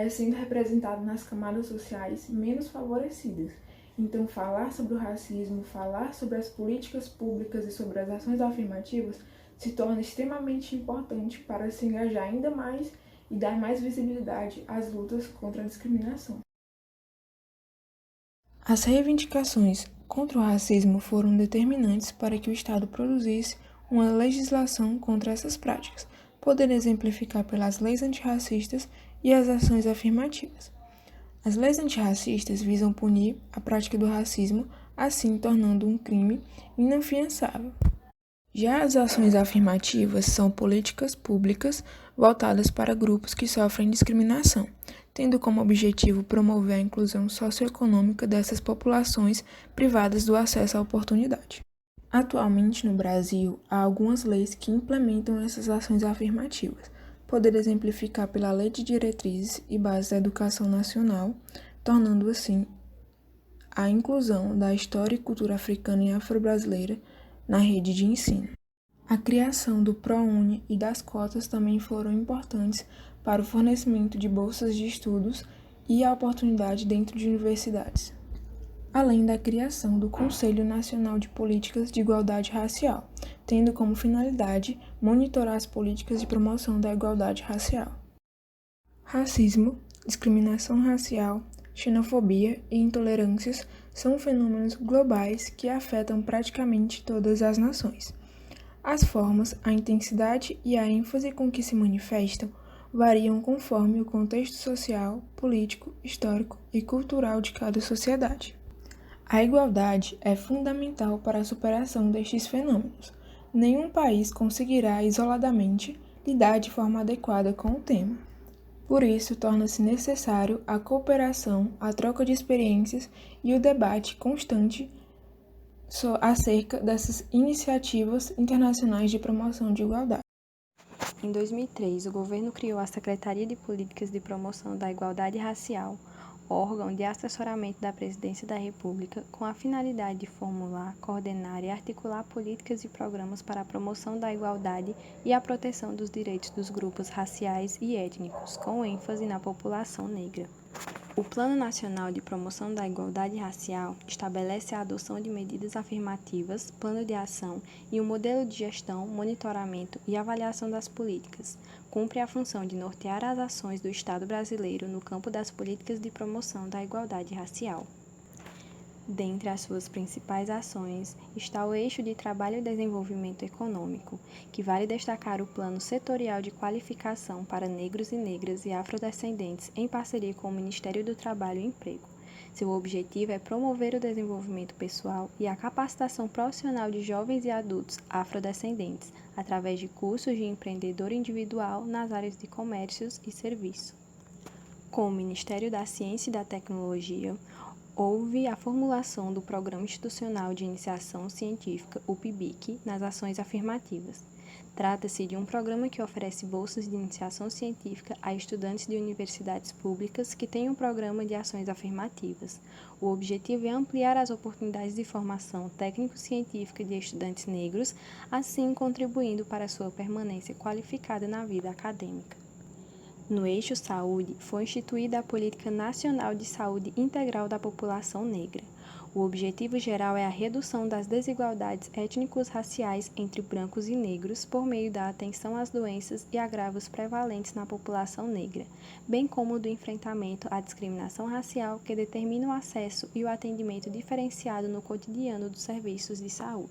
sendo representado nas camadas sociais menos favorecidas. Então, falar sobre o racismo, falar sobre as políticas públicas e sobre as ações afirmativas se torna extremamente importante para se engajar ainda mais e dar mais visibilidade às lutas contra a discriminação. As reivindicações contra o racismo foram determinantes para que o Estado produzisse uma legislação contra essas práticas, podendo exemplificar pelas leis antirracistas e as ações afirmativas. As leis antirracistas visam punir a prática do racismo, assim tornando um crime inafiançável. Já as ações afirmativas são políticas públicas voltadas para grupos que sofrem discriminação, tendo como objetivo promover a inclusão socioeconômica dessas populações privadas do acesso à oportunidade. Atualmente, no Brasil, há algumas leis que implementam essas ações afirmativas, podendo exemplificar pela Lei de Diretrizes e Bases da Educação Nacional, tornando assim a inclusão da história e cultura africana e afro-brasileira na rede de ensino. A criação do ProUni e das cotas também foram importantes para o fornecimento de bolsas de estudos e a oportunidade dentro de universidades, além da criação do Conselho Nacional de Políticas de Igualdade Racial, tendo como finalidade monitorar as políticas de promoção da igualdade racial. Racismo, discriminação racial, xenofobia e intolerâncias são fenômenos globais que afetam praticamente todas as nações. As formas, a intensidade e a ênfase com que se manifestam variam conforme o contexto social, político, histórico e cultural de cada sociedade. A igualdade é fundamental para a superação destes fenômenos. Nenhum país conseguirá isoladamente lidar de forma adequada com o tema. Por isso, torna-se necessário a cooperação, a troca de experiências e o debate constante acerca dessas iniciativas internacionais de promoção de igualdade. Em 2003, o governo criou a Secretaria de Políticas de Promoção da Igualdade Racial, órgão de assessoramento da Presidência da República, com a finalidade de formular, coordenar e articular políticas e programas para a promoção da igualdade e a proteção dos direitos dos grupos raciais e étnicos, com ênfase na população negra. O Plano Nacional de Promoção da Igualdade Racial estabelece a adoção de medidas afirmativas, plano de ação e um modelo de gestão, monitoramento e avaliação das políticas. Cumpre a função de nortear as ações do Estado brasileiro no campo das políticas de promoção da igualdade racial. Dentre as suas principais ações está o Eixo de Trabalho e Desenvolvimento Econômico, que vale destacar o Plano Setorial de Qualificação para Negros e Negras e Afrodescendentes em parceria com o Ministério do Trabalho e Emprego. Seu objetivo é promover o desenvolvimento pessoal e a capacitação profissional de jovens e adultos afrodescendentes, através de cursos de empreendedor individual nas áreas de comércios e serviços. Com o Ministério da Ciência e da Tecnologia, houve a formulação do Programa Institucional de Iniciação Científica, o PIBIC, nas ações afirmativas. Trata-se de um programa que oferece bolsas de iniciação científica a estudantes de universidades públicas que têm um programa de ações afirmativas. O objetivo é ampliar as oportunidades de formação técnico-científica de estudantes negros, assim contribuindo para sua permanência qualificada na vida acadêmica. No eixo saúde, foi instituída a Política Nacional de Saúde Integral da População Negra. O objetivo geral é a redução das desigualdades étnico-raciais entre brancos e negros por meio da atenção às doenças e agravos prevalentes na população negra, bem como do enfrentamento à discriminação racial que determina o acesso e o atendimento diferenciado no cotidiano dos serviços de saúde.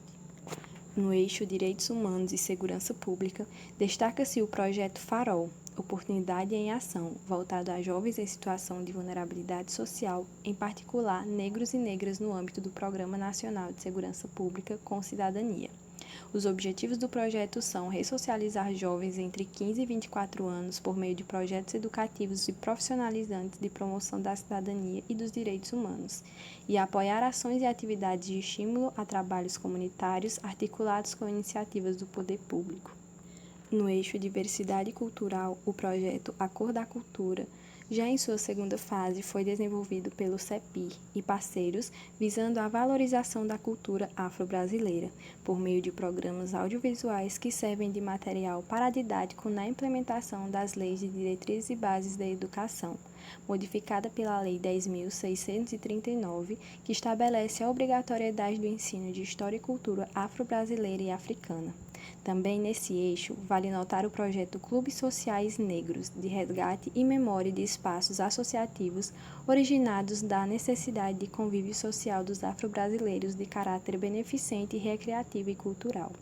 No eixo Direitos Humanos e Segurança Pública, destaca-se o projeto Farol, Oportunidade em Ação, voltado a jovens em situação de vulnerabilidade social, em particular negros e negras no âmbito do Programa Nacional de Segurança Pública com Cidadania. Os objetivos do projeto são ressocializar jovens entre 15 e 24 anos por meio de projetos educativos e profissionalizantes de promoção da cidadania e dos direitos humanos, e apoiar ações e atividades de estímulo a trabalhos comunitários articulados com iniciativas do poder público. No eixo Diversidade Cultural, o projeto A Cor da Cultura, já em sua segunda fase, foi desenvolvido pelo CEPIR e parceiros, visando a valorização da cultura afro-brasileira, por meio de programas audiovisuais que servem de material paradidático na implementação das leis de diretrizes e bases da educação, modificada pela Lei 10.639, que estabelece a obrigatoriedade do ensino de história e cultura afro-brasileira e africana. Também nesse eixo, vale notar o projeto Clubes Sociais Negros, de resgate e memória de espaços associativos originados da necessidade de convívio social dos afro-brasileiros de caráter beneficente, recreativo e cultural.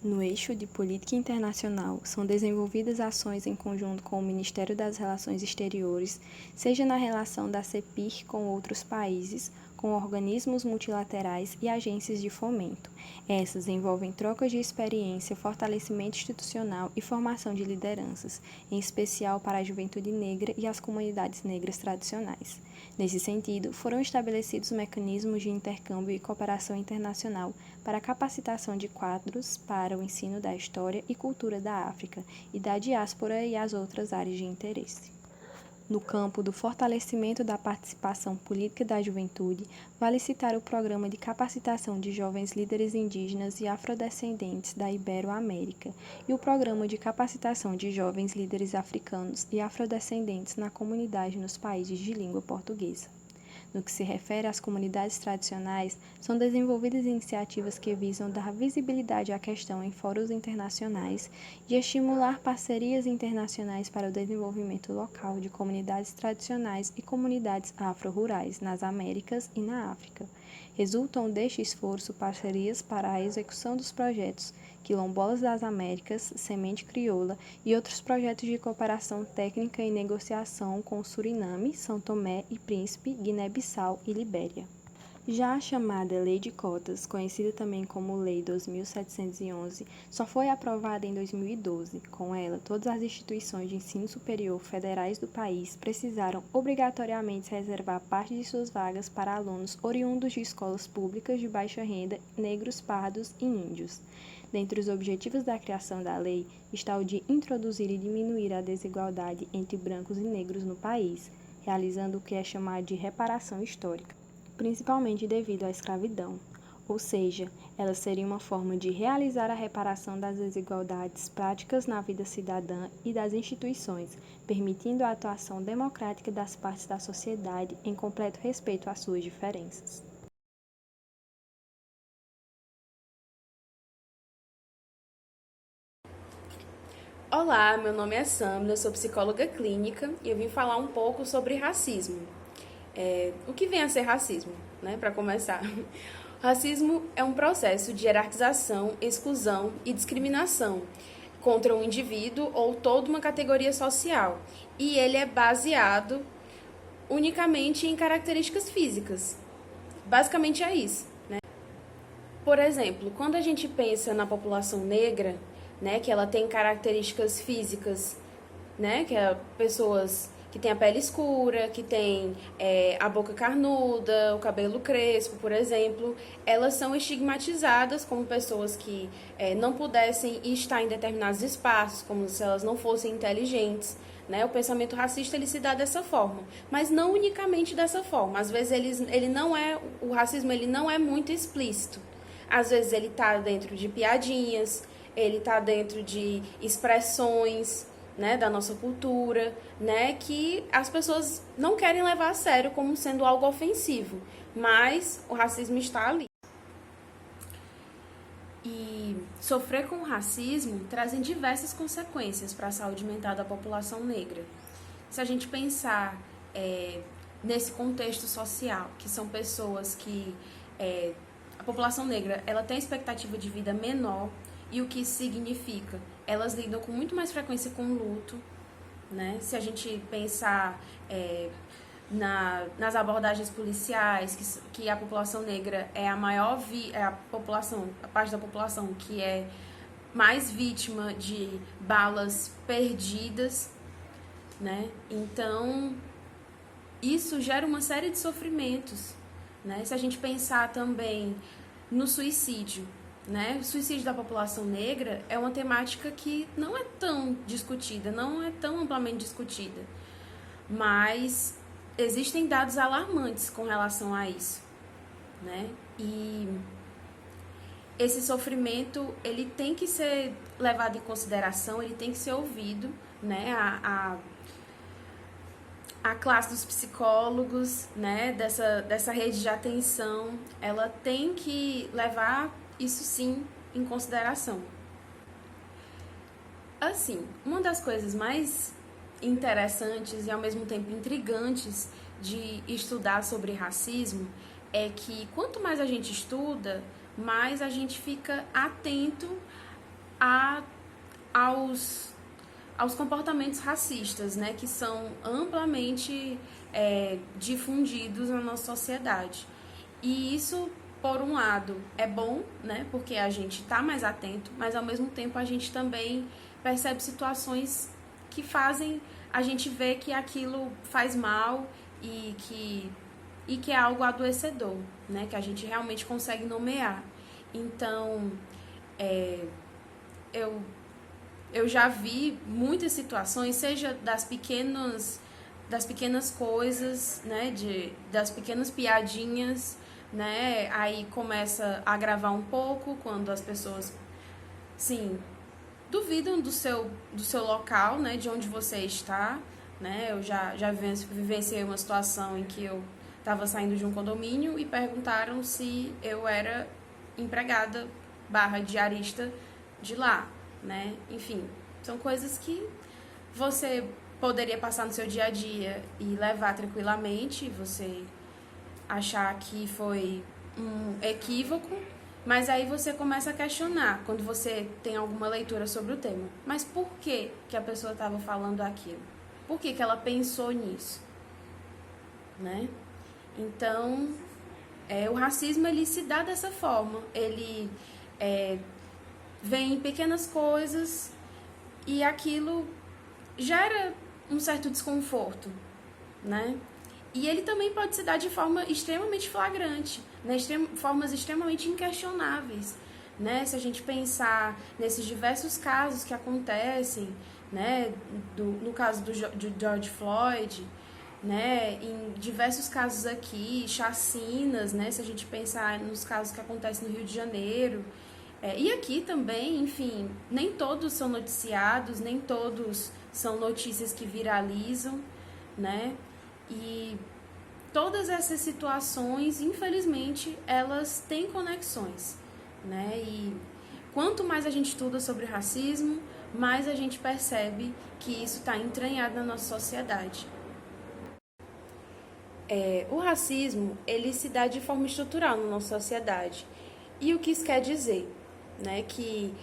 No eixo de política internacional, são desenvolvidas ações em conjunto com o Ministério das Relações Exteriores, seja na relação da CEPIR com outros países, com organismos multilaterais e agências de fomento. Essas envolvem trocas de experiência, fortalecimento institucional e formação de lideranças, em especial para a juventude negra e as comunidades negras tradicionais. Nesse sentido, foram estabelecidos mecanismos de intercâmbio e cooperação internacional para a capacitação de quadros para o ensino da história e cultura da África e da diáspora e as outras áreas de interesse. No campo do fortalecimento da participação política da juventude, vale citar o Programa de Capacitação de Jovens Líderes Indígenas e Afrodescendentes da Ibero-América e o Programa de Capacitação de Jovens Líderes Africanos e Afrodescendentes na comunidade nos países de língua portuguesa. No que se refere às comunidades tradicionais, são desenvolvidas iniciativas que visam dar visibilidade à questão em fóruns internacionais e estimular parcerias internacionais para o desenvolvimento local de comunidades tradicionais e comunidades afro-rurais nas Américas e na África. Resultam deste esforço parcerias para a execução dos projetos Quilombolas das Américas, Semente Crioula e outros projetos de cooperação técnica e negociação com Suriname, São Tomé e Príncipe, Guiné-Bissau e Libéria. Já a chamada Lei de Cotas, conhecida também como Lei 2.711, só foi aprovada em 2012. Com ela, todas as instituições de ensino superior federais do país precisaram obrigatoriamente reservar parte de suas vagas para alunos oriundos de escolas públicas de baixa renda, negros, pardos e índios. Dentre os objetivos da criação da lei está o de introduzir e diminuir a desigualdade entre brancos e negros no país, realizando o que é chamado de reparação histórica, principalmente devido à escravidão. Ou seja, ela seria uma forma de realizar a reparação das desigualdades práticas na vida cidadã e das instituições, permitindo a atuação democrática das partes da sociedade em completo respeito às suas diferenças. Olá, meu nome é Sandra, sou psicóloga clínica e eu vim falar um pouco sobre racismo. O que vem a ser racismo, para começar? O racismo é um processo de hierarquização, exclusão e discriminação contra um indivíduo ou toda uma categoria social. E ele é baseado unicamente em características físicas. Basicamente é isso, né? Por exemplo, quando a gente pensa na população negra, né, que ela tem características físicas, né, que é pessoas que têm a pele escura, que têm a boca carnuda, o cabelo crespo, por exemplo, elas são estigmatizadas como pessoas que não pudessem estar em determinados espaços, como se elas não fossem inteligentes, né? O pensamento racista ele se dá dessa forma, mas não unicamente dessa forma. Às vezes o racismo ele não é muito explícito. Às vezes ele está dentro de piadinhas, ele está dentro de expressões, né, da nossa cultura, né, que as pessoas não querem levar a sério como sendo algo ofensivo, mas o racismo está ali. E sofrer com o racismo trazem diversas consequências para a saúde mental da população negra. Se a gente pensar nesse contexto social, que são pessoas que a população negra ela tem expectativa de vida menor, e o que isso significa? Elas lidam com muito mais frequência com luto, né? Se a gente pensar nas abordagens policiais, que a população negra é a maior a parte da população que é mais vítima de balas perdidas, né? Então, isso gera uma série de sofrimentos, né? Se a gente pensar também no suicídio, né? O suicídio da população negra é uma temática que não é tão discutida, não é tão amplamente discutida, mas existem dados alarmantes com relação a isso, né? E esse sofrimento ele tem que ser levado em consideração, ele tem que ser ouvido, né? A classe dos psicólogos, né? Dessa rede de atenção, ela tem que levar isso sim em consideração. Assim, uma das coisas mais interessantes e ao mesmo tempo intrigantes de estudar sobre racismo é que quanto mais a gente estuda, mais a gente fica atento aos comportamentos racistas, né, que são amplamente difundidos na nossa sociedade. E isso, por um lado, é bom, né, porque a gente está mais atento, mas ao mesmo tempo a gente também percebe situações que fazem a gente ver que aquilo faz mal e que é algo adoecedor, né, que a gente realmente consegue nomear. Então, eu já vi muitas situações, seja das pequenas coisas, né, das pequenas piadinhas, né, aí começa a agravar um pouco quando as pessoas, sim, duvidam do seu local, né, de onde você está, né, eu já vivenciei uma situação em que eu estava saindo de um condomínio e perguntaram se eu era empregada / diarista de lá, né, enfim, são coisas que você poderia passar no seu dia a dia e levar tranquilamente, você achar que foi um equívoco, mas aí você começa a questionar quando você tem alguma leitura sobre o tema. Mas por que a pessoa estava falando aquilo? Por que ela pensou nisso? Né? Então, o racismo ele se dá dessa forma. Ele vem em pequenas coisas e aquilo gera um certo desconforto, né? E ele também pode se dar de forma extremamente flagrante, né? Formas extremamente inquestionáveis, né? Se a gente pensar nesses diversos casos que acontecem, né? No caso do George Floyd, né? Em diversos casos aqui, chacinas, né? Se a gente pensar nos casos que acontecem no Rio de Janeiro, e aqui também, enfim, nem todos são noticiados, nem todos são notícias que viralizam, né? E todas essas situações, infelizmente, elas têm conexões, né? E quanto mais a gente estuda sobre racismo, mais a gente percebe que isso está entranhado na nossa sociedade. O racismo, ele se dá de forma estrutural na nossa sociedade. E o que isso quer dizer? Né? Que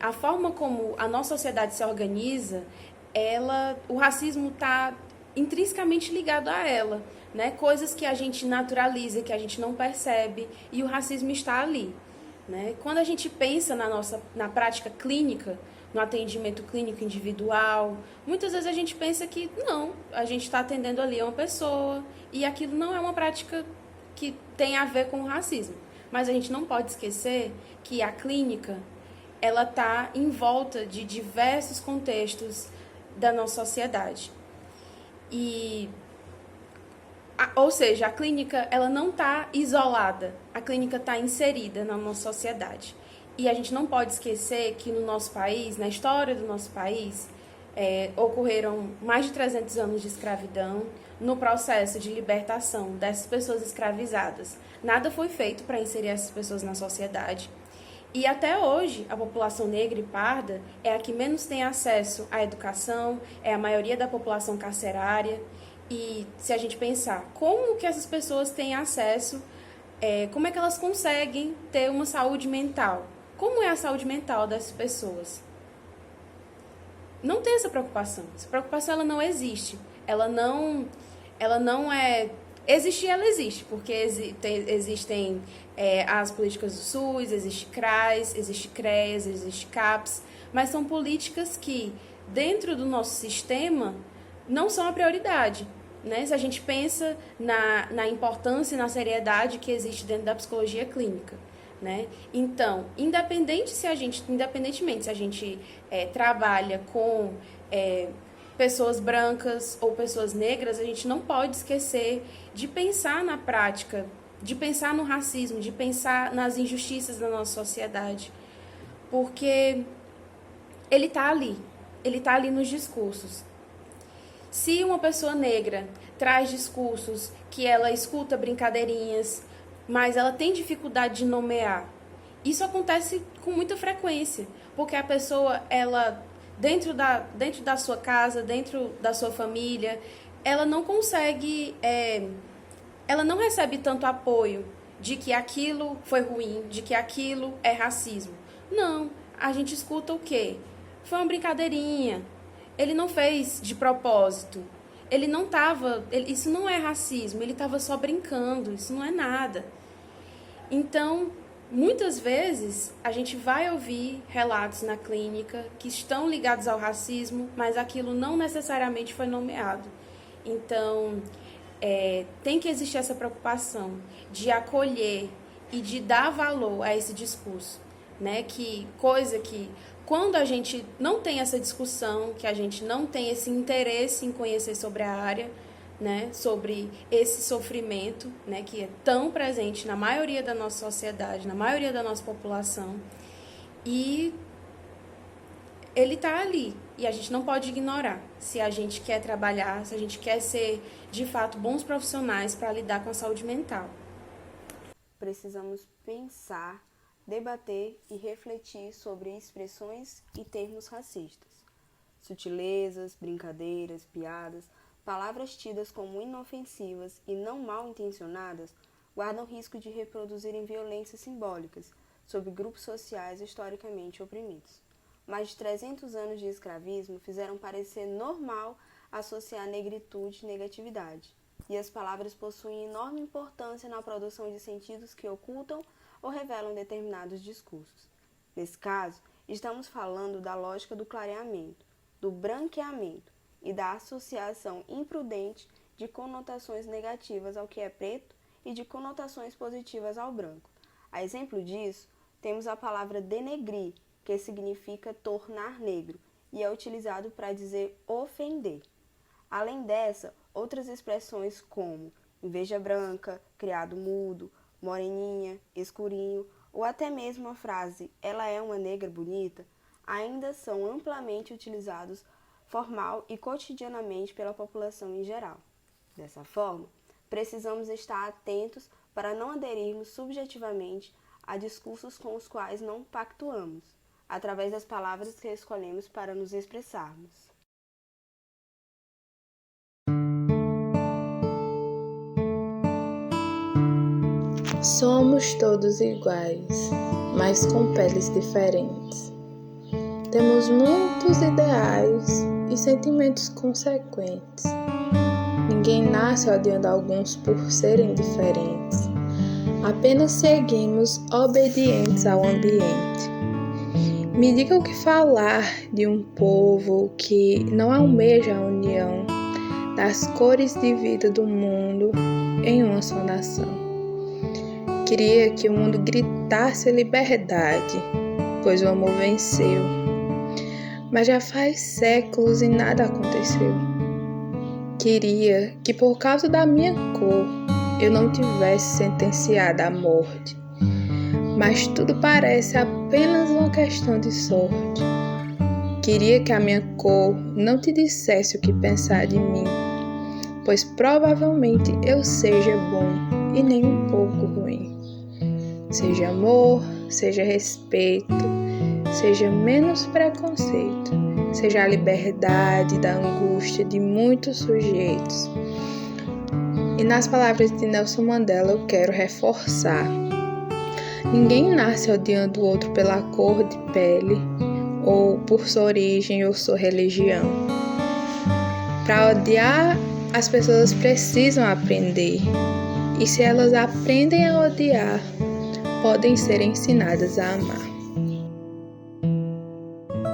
a forma como a nossa sociedade se organiza, o racismo está intrinsecamente ligado a ela, né? Coisas que a gente naturaliza, que a gente não percebe, e o racismo está ali, né? Quando a gente pensa na prática clínica, no atendimento clínico individual, muitas vezes a gente pensa que não, a gente está atendendo ali a uma pessoa e aquilo não é uma prática que tem a ver com o racismo. Mas a gente não pode esquecer que a clínica, ela está em volta de diversos contextos da nossa sociedade. Ou seja, a clínica, ela não está isolada, a clínica está inserida na nossa sociedade. E a gente não pode esquecer que no nosso país, na história do nosso país, ocorreram mais de 300 anos de escravidão. No processo de libertação dessas pessoas escravizadas, nada foi feito para inserir essas pessoas na sociedade. E até hoje, a população negra e parda é a que menos tem acesso à educação, é a maioria da população carcerária. E se a gente pensar como que essas pessoas têm acesso, como é que elas conseguem ter uma saúde mental? Como é a saúde mental dessas pessoas? Não tem essa preocupação. Essa preocupação ela não existe. Ela não é... Existir, ela existe, porque existem as políticas do SUS, existe CRAS, existe CREAS, existe CAPS, mas são políticas que, dentro do nosso sistema, não são a prioridade, né? Se a gente pensa na importância e na seriedade que existe dentro da psicologia clínica, né? Então, independentemente se a gente trabalha com pessoas brancas ou pessoas negras, a gente não pode esquecer de pensar na prática, de pensar no racismo, de pensar nas injustiças da nossa sociedade, porque ele está ali nos discursos. Se uma pessoa negra traz discursos que ela escuta brincadeirinhas, mas ela tem dificuldade de nomear, isso acontece com muita frequência, porque a pessoa, ela dentro da sua casa, dentro da sua família, ela não consegue, ela não recebe tanto apoio de que aquilo foi ruim, de que aquilo é racismo. Não, a gente escuta o quê? Foi uma brincadeirinha, ele não fez de propósito, ele não estava, isso não é racismo, ele estava só brincando, isso não é nada. Então, muitas vezes, a gente vai ouvir relatos na clínica que estão ligados ao racismo, mas aquilo não necessariamente foi nomeado. Então, tem que existir essa preocupação de acolher e de dar valor a esse discurso, né? Coisa que, quando a gente não tem essa discussão, que a gente não tem esse interesse em conhecer sobre a área, né, sobre esse sofrimento, né, que é tão presente na maioria da nossa sociedade, na maioria da nossa população, e ele está ali, e a gente não pode ignorar, se a gente quer trabalhar, se a gente quer ser, de fato, bons profissionais para lidar com a saúde mental. Precisamos pensar, debater e refletir sobre expressões e termos racistas. Sutilezas, brincadeiras, piadas, palavras tidas como inofensivas e não mal intencionadas guardam risco de reproduzirem violências simbólicas sobre grupos sociais historicamente oprimidos. Mais de 300 anos de escravismo fizeram parecer normal associar negritude e negatividade, e as palavras possuem enorme importância na produção de sentidos que ocultam ou revelam determinados discursos. Nesse caso, estamos falando da lógica do clareamento, do branqueamento e da associação imprudente de conotações negativas ao que é preto e de conotações positivas ao branco. A exemplo disso, temos a palavra denegrir, que significa tornar negro, e é utilizado para dizer ofender. Além dessa, outras expressões como inveja branca, criado mudo, moreninha, escurinho, ou até mesmo a frase ela é uma negra bonita, ainda são amplamente utilizados formal e cotidianamente pela população em geral. Dessa forma, precisamos estar atentos para não aderirmos subjetivamente a discursos com os quais não pactuamos, através das palavras que escolhemos para nos expressarmos. Somos todos iguais, mas com peles diferentes. Temos muitos ideais e sentimentos consequentes. ninguém nasce odiando alguns por serem diferentes. Apenas seguimos obedientes ao ambiente. Me diga o que falar de um povo que não almeja a união das cores de vida do mundo em uma só nação. Queria que o mundo gritasse liberdade, pois o amor venceu. Mas já faz séculos e nada aconteceu. Queria que por causa da minha cor eu não tivesse sentenciada à morte. Mas tudo parece apenas uma questão de sorte. Queria que a minha cor não te dissesse o que pensar de mim, pois provavelmente eu seja bom e nem um pouco ruim. Seja amor, seja respeito, seja menos preconceito, seja a liberdade da angústia de muitos sujeitos. E nas palavras de Nelson Mandela eu quero reforçar: ninguém nasce odiando o outro pela cor de pele, ou por sua origem ou sua religião. Para odiar, as pessoas precisam aprender. E se elas aprendem a odiar, podem ser ensinadas a amar.